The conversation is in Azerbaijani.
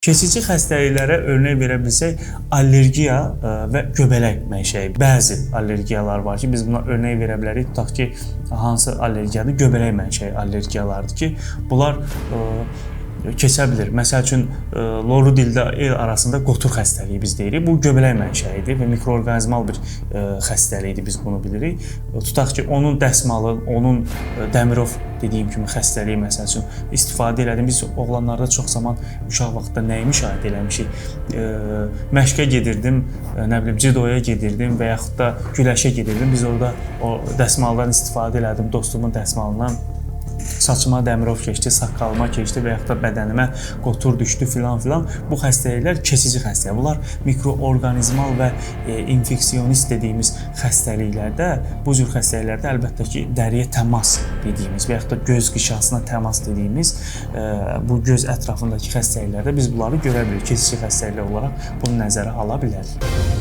Keçici xəstəliklərə örnək verə bilsək, allergiya və göbələk mənşəyi. Bəzi allergiyalar var ki, biz buna örnək verə bilərik. Tutaq ki, hansı allergiyadır? Göbələk mənşəyi allergiyalardır ki, bunlar keçə bilir. Məsəl üçün, loru dildə el arasında qotur xəstəliyi biz deyirik. Bu göbələk mənşəyidir və mikroorqanizmal bir xəstəlikdir, biz bunu bilirik. Tutaq ki, onun dəsmalı, onun Dəmirov dediyim kimi xəstəliyi məsəl üçün istifadə elədim. Biz oğlanlarda çox zaman uşaq vaxtında nəyi müşahidə eləmişik? Məşqə gedirdim, nə bilim, cidoya gedirdim və yaxud da güləşə gedirdim. Biz orada o dəsmaldan istifadə elədim, dostumun dəsmalından. Saçıma Dəmirov keçdi, saqqalıma keçdi və yaxud da bədənimə qotur düşdü filan. Bu xəstəliklər keçici xəstəliklər. Bunlar mikroorqanizmal və infeksionist dediyimiz xəstəliklərdə, bu cür xəstəliklərdə əlbəttə ki, dəriyə təmas dediyimiz və yaxud da göz qişasına təmas dediyimiz bu göz ətrafındakı xəstəliklərdə biz bunları görə bilirik. Keçici xəstəliklər olaraq bunu nəzərə ala bilərik.